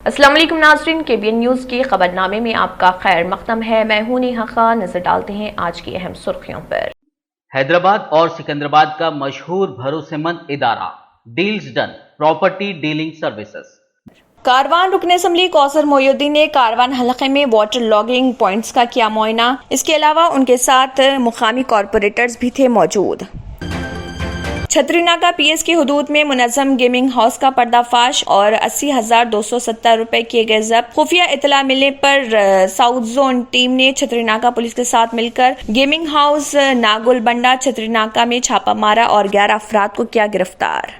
السلام علیکم ناظرین، KBN نیوز کی خبر نامے میں آپ کا خیر مقدم ہے۔ میں ہوں نیہا خان۔ نظر ڈالتے ہیں آج کی اہم سرخیوں پر۔ حیدرآباد اور سکندرآباد کا مشہور بھروسے مند ادارہ deals done property dealing services. Karwan رکن اسمبلی کوثر محی الدین نے کاروان حلقے میں واٹر لاگنگ پوائنٹس کا کیا معائنہ۔ اس کے علاوہ ان کے ساتھ مقامی کارپوریٹرز بھی تھے موجود۔ چھتری ناکہ PS کی حدود میں منظم گیمنگ ہاؤس کا پردہ فاش اور 80,270 روپے کیے گئے ضبط۔ خفیہ اطلاع ملنے پر ساؤتھ زون ٹیم نے چھتری ناکہ پولیس کے ساتھ مل کر گیمنگ ہاؤس ناگل بنڈا چھتری ناکہ میں چھاپہ مارا اور 11 افراد کو کیا گرفتار۔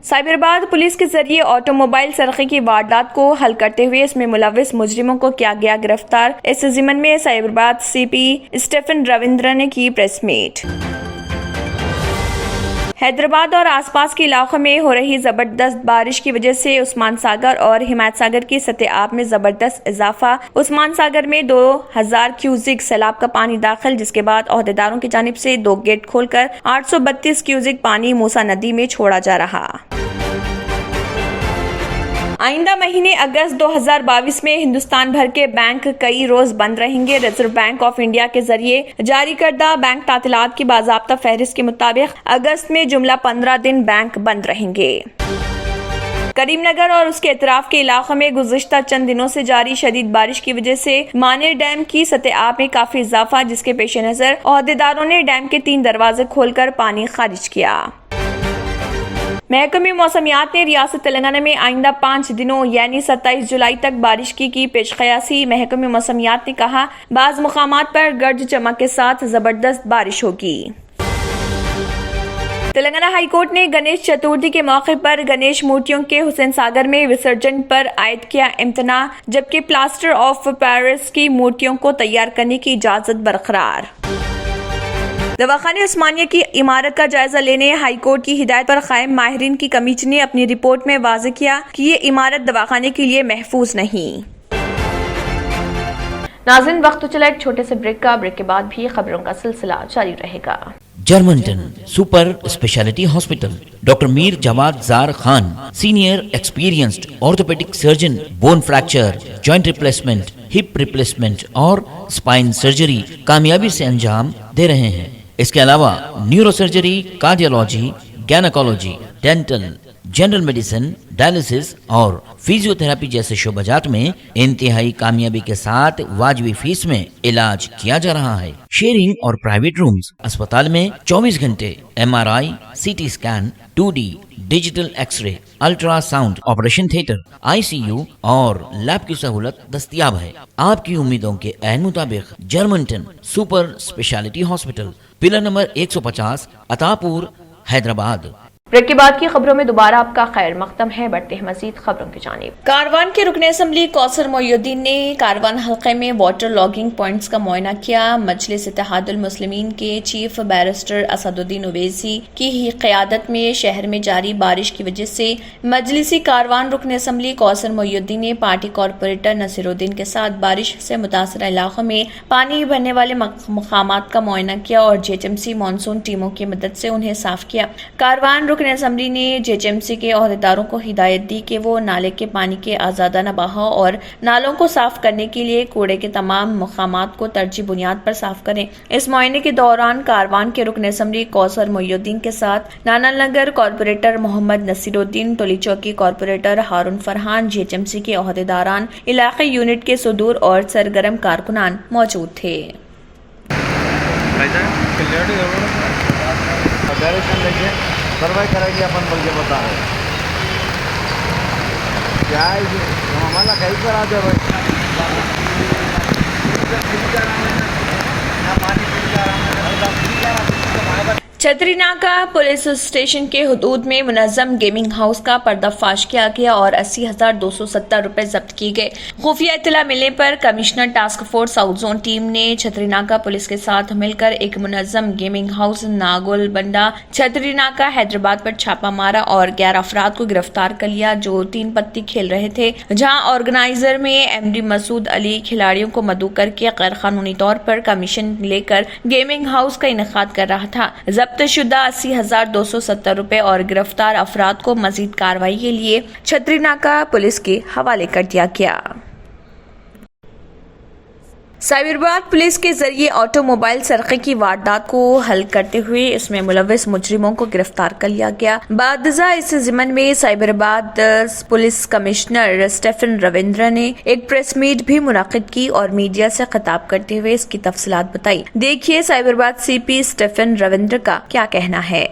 سائبرآباد پولیس کے ذریعے آٹو موبائل سرقے کی واردات کو حل کرتے ہوئے اس میں ملوث مجرموں کو کیا گیا گرفتار۔ اس ضمن میں سائبرآباد CP اسٹیفن رویندر نے کی پریس میٹ۔ حیدرآباد اور آس پاس کے علاقوں میں ہو رہی زبردست بارش کی وجہ سے عثمان ساگر اور حمایت ساگر کی سطح آب میں زبردست اضافہ۔ عثمان ساگر میں 2000 کیوزک سیلاب کا پانی داخل، جس کے بعد عہدیداروں کی جانب سے 2 گیٹ کھول کر 832 کیوزک پانی موسیٰ ندی میں چھوڑا جا رہا۔ آئندہ مہینے اگست 2022 میں ہندوستان بھر کے بینک کئی روز بند رہیں گے۔ ریزرو بینک آف انڈیا کے ذریعے جاری کردہ بینک تعطیلات کی باضابطہ فہرست کے مطابق اگست میں جملہ 15 دن بینک بند رہیں گے۔ کریم نگر اور اس کے اطراف کے علاقوں میں گزشتہ چند دنوں سے جاری شدید بارش کی وجہ سے مانیر ڈیم کی سطح آب میں کافی اضافہ، جس کے پیش نظر عہدیداروں نے ڈیم کے 3 دروازے کھول کر پانی خارج کیا۔ محکمہ موسمیات نے ریاست تلنگانہ میں آئندہ 5 دنوں یعنی 27 جولائی تک بارش کی پیش قیاسی۔ محکمہ موسمیات نے کہا بعض مقامات پر گرج چمک کے ساتھ زبردست بارش ہوگی۔ تلنگانہ ہائی کورٹ نے گنیش چتورتھی کے موقع پر گنیش مورتیوں کے حسین ساگر میں وسرجن پر عائد کیا امتناع، جبکہ پلاسٹر آف پیرس کی مورتیوں کو تیار کرنے کی اجازت برقرار۔ دواخانہ عثمانیہ کی عمارت کا جائزہ لینے ہائی کورٹ کی ہدایت پر قائم ماہرین کی کمیٹی نے اپنی رپورٹ میں واضح کیا کہ یہ عمارت دواخانے کے لیے محفوظ نہیں۔ ناظرین، وقت تو چلا ایک چھوٹے سے بریک کا۔ بریک کے بعد بھی خبروں کا سلسلہ جاری رہے گا۔ جرمنٹن super specialty hospital, doctor Mir Jawad Zar Khan, senior experienced orthopaedic surgeon, bone fracture, joint replacement, hip replacement اور اسپائن سرجری کامیابی سے انجام دے رہے ہیں۔ اس کے علاوہ neuro surgery, cardiology, gynaecology, dental, general medicine, dialysis اور فیزیو تھراپی جیسے شعبہ جات میں انتہائی کامیابی کے ساتھ واجبی فیس میں علاج کیا جا رہا ہے۔ شیئرنگ اور پرائیویٹ رومز، اسپتال میں 24 گھنٹے MRI، CT scan, 2D digital X ray, ultra sound, operation theatre, ICU اور لیب کی سہولت دستیاب ہے۔ آپ کی امیدوں کے عین مطابق جرمنٹن super specialty hospital, pillar number 150، Attapur, Hyderabad. Break کے بعد کی خبروں میں دوبارہ آپ کا خیر مقدم ہے۔ بڑھتے ہیں مزید خبروں کی جانب۔ کاروان کے رکن اسمبلی کوثر محی الدین نے کاروان حلقے میں واٹر لاگنگ پوائنٹس کا معائنہ کیا۔ مجلس اتحاد المسلمین کے چیف بیرسٹر اسد الدین اویسی کی قیادت میں شہر میں جاری بارش کی وجہ سے مجلسی کاروان رکن اسمبلی کوثر محی الدین نے پارٹی کارپوریٹر نصیر الدین کے ساتھ بارش سے متاثرہ علاقوں میں پانی بھرنے والے مقامات کا معائنہ کیا اور JHMC مانسون ٹیموں کی مدد سے انہیں صاف کیا۔ کاروان رکن اسمبلی نے JHMC کے عہدیداروں کو ہدایت دی کہ وہ نالے کے پانی کے آزادانہ بہاؤ اور نالوں کو صاف کرنے کے لیے کوڑے کے تمام مقامات کو ترجیحی بنیاد پر صاف کریں۔ اس معائنے کے دوران کاروان کے رکن اسمبلی کوثر محی الدین کے ساتھ نانا نگر کارپوریٹر محمد نصیر الدین، ٹولی چوکی کارپوریٹر ہارون فرحان، JHMC کے عہدیداران، علاقائی یونٹ کے صدور اور سرگرم کارکنان موجود تھے۔ سروائی کرے گی اپن بل کے بتا رہے کیا ہے ہمارا کہیں پر آ جائے چھتری ناکہ پولیس اسٹیشن کے حدود میں منظم گیمنگ ہاؤس کا پردہ فاش کیا گیا اور 80,270 روپے ضبط کیے گئے۔ خفیہ اطلاع ملنے پر commissioner task force south zone team نے چھتری ناکہ پولیس کے ساتھ مل کر ایک منظم گیمنگ ہاؤس ناگل بنڈا چھتری ناکہ حیدرآباد پر چھاپہ مارا اور 11 افراد کو گرفتار کر لیا جو 3 پتی کھیل رہے تھے، جہاں آرگنائزر میں MD مسعود علی کھلاڑیوں کو مدعو کر کے غیر قانونی طور پر کمیشن لے کر گیمنگ ہاؤس کا انعقاد کر رہا تھا۔ ضبط شدہ 80,270 روپے اور گرفتار افراد کو مزید کارروائی کے لیے چھتری ناکہ پولیس کے حوالے کر دیا گیا۔ سائبرآباد پولیس کے ذریعے آٹو موبائل سرقے کی واردات کو حل کرتے ہوئے اس میں ملوث مجرموں کو گرفتار کر لیا گیا۔ بعد ازاں اس ضمن میں سائبرآباد پولیس کمشنر اسٹیفن رویندر نے ایک پریس میٹ بھی منعقد کی اور میڈیا سے خطاب کرتے ہوئے اس کی تفصیلات بتائی۔ دیکھیے سائبرآباد سی پی اسٹیفن رویندر کا کیا کہنا ہے۔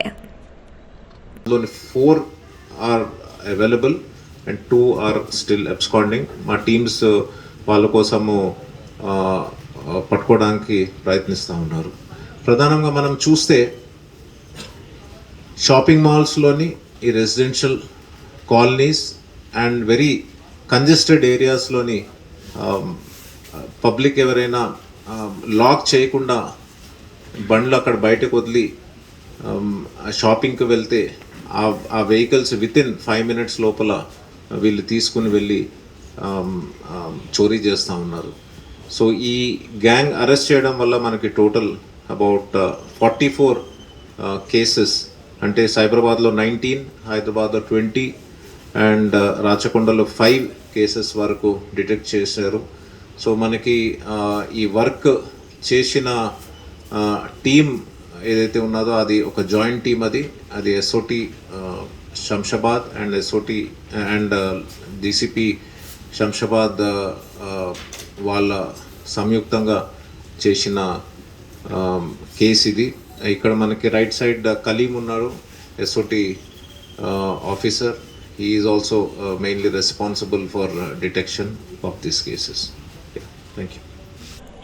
4 are available and 2 are still absconding. మా టీమ్స్ వాళ్ళ కోసము పట్టుకోవడానికి ప్రయత్నిస్తూ ఉన్నారు। ప్రధానంగా మనం చూస్తే షాపింగ్ మాల్స్లోని ఈ residential colonies and very congested ఏరియాస్లోని పబ్లిక్ ఎవరైనా లాక్ చేయకుండా బండ్లు అక్కడ బయటకు వదిలి షాపింగ్కి వెళ్తే ఆ వెహికల్స్ వితిన్ 5 minutes లోపల వీళ్ళు తీసుకుని వెళ్ళి చోరీ చేస్తూ ఉన్నారు। సో ఈ గ్యాంగ్ అరెస్ట్ చేయడం వల్ల మనకి టోటల్ అబౌట్ 44 కేసెస్, అంటే సైబరాబాద్లో 19, హైదరాబాద్లో 20 అండ్ రాచకొండలో 5 కేసెస్ వరకు డిటెక్ట్ చేశారు। సో మనకి ఈ వర్క్ చేసిన టీమ్ ఏదైతే ఉన్నదో అది ఒక జాయింట్ టీమ్, అది SOT Shamshabad and SOT and DCP Shamshabad వాళ్ళ సంయుక్తంగా చేసిన కేసు ఇది। ఇక్కడ మనకి రైట్ సైడ్ కలీం ఉన్నాడు, SOT officer. He is also mainly responsible for detection of this cases. Thank you.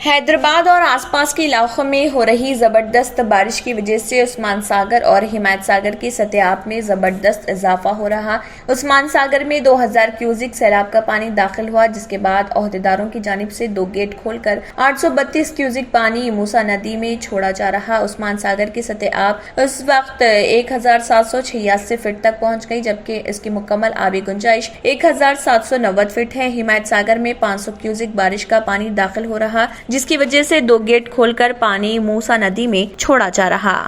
Hyderabad اور آس پاس کے علاقوں میں ہو رہی زبردست بارش کی وجہ سے عثمان ساگر اور حمایت ساگر کی سطح آب میں زبردست اضافہ ہو رہا۔ عثمان ساگر میں 2000 کیوزک سیلاب کا پانی داخل ہوا، جس کے بعد عہدیداروں کی جانب سے 2 گیٹ کھول کر 832 کیوزک پانی موسیٰ ندی میں چھوڑا جا رہا۔ عثمان ساگر کی سطح آب اس وقت 1786 فٹ تک پہنچ گئی، جبکہ اس کی مکمل آبی گنجائش 1790 فٹ ہے۔ حمایت ساگر میں 500 کیوزک بارش کا پانی داخل ہو رہا، جس کی وجہ سے 2 گیٹ کھول کر پانی موسیٰ ندی میں چھوڑا جا رہا۔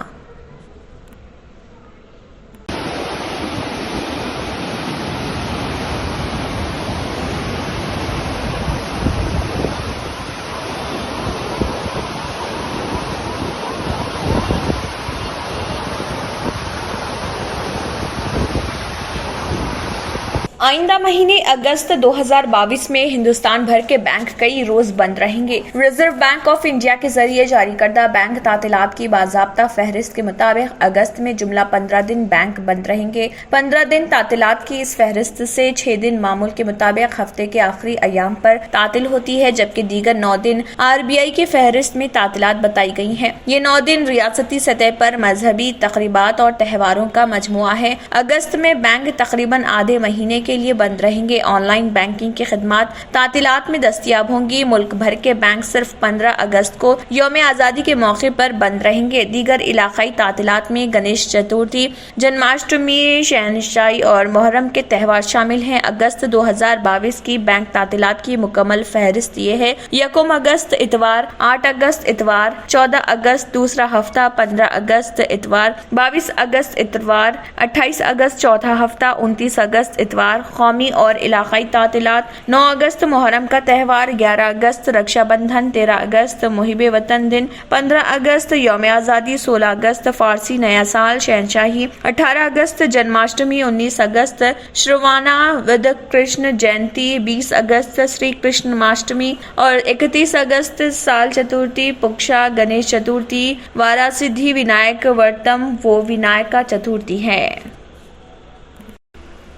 آئندہ مہینے اگست 2022 میں ہندوستان بھر کے بینک کئی روز بند رہیں گے۔ ریزرو بینک آف انڈیا کے ذریعے جاری کردہ بینک تعطیلات کی باضابطہ فہرست کے مطابق اگست میں جملہ 15 دن بینک بند رہیں گے۔ 15 دن تعطیلات کی اس فہرست سے 6 دن معمول کے مطابق ہفتے کے آخری ایام پر تعطیل ہوتی ہے، جبکہ دیگر 9 دن RBI کی فہرست میں تعطیلات بتائی گئی ہیں۔ یہ 9 دن ریاستی سطح پر مذہبی تقریبات اور تہواروں کا مجموعہ ہے۔ اگست میں بینک تقریباً آدھے مہینے کے لیے بند رہیں گے۔ آن لائن بینکنگ کی خدمات تعطیلات میں دستیاب ہوں گی۔ ملک بھر کے بینک صرف 15 اگست کو یوم آزادی کے موقع پر بند رہیں گے۔ دیگر علاقائی تعطیلات میں گنیش چتورتھی، جنماشٹمی، شہنشائی اور محرم کے تہوار شامل ہیں۔ اگست 2022 کی بینک تعطیلات کی مکمل فہرست یہ ہے: 1 اگست اتوار، 8 اگست اتوار، 14 اگست دوسرا ہفتہ، 15 اگست اتوار، 22 اگست اتوار، 28 اگست چوتھا ہفتہ، 29 اگست اتوار۔ قومی اور علاقائی تعطیلات: 9 اگست محرم کا تہوار، 11 اگست رکشا بندھن، 13 اگست محب وطن دن، 15 اگست یوم آزادی، 16 اگست فارسی نیا سال شہنشاہی، 18 اگست جنماشٹمی، 19 اگست شروانا ودھ کرشن جینتی، 20 اگست سری کرشن ماشٹمی اور 31 اگست سال چتورتھی پکشا گنیش چتورتھی واراسدھی ونائک ورتم وہ ونائکا چتورتھی ہے۔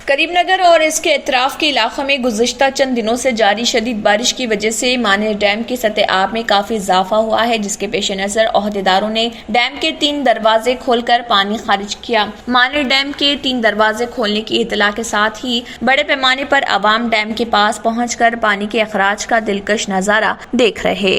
کریم نگر اور اس کے اطراف کے علاقوں میں گزشتہ چند دنوں سے جاری شدید بارش کی وجہ سے مانر ڈیم کی سطح آب میں کافی اضافہ ہوا ہے، جس کے پیش نظر عہدیداروں نے ڈیم کے 3 دروازے کھول کر پانی خارج کیا۔ مانر ڈیم کے 3 دروازے کھولنے کی اطلاع کے ساتھ ہی بڑے پیمانے پر عوام ڈیم کے پاس پہنچ کر پانی کے اخراج کا دلکش نظارہ دیکھ رہے۔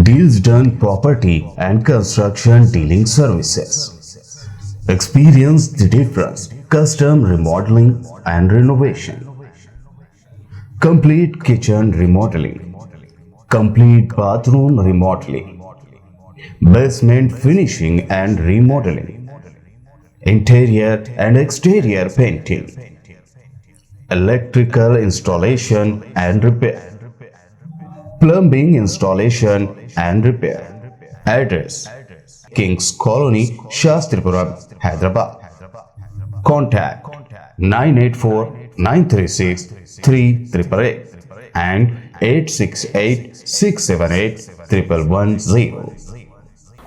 Deals Done Property and Construction Dealing Services. Experience the difference. Custom remodeling and renovation. Complete kitchen remodeling. Complete bathroom remodeling. Basement finishing and remodeling. Interior and exterior painting. Electrical installation and repair. Plumbing installation and repair. Address: Kings Colony, Shastripuram, Hyderabad. Contact 984-936-3888 and 868-678-1110.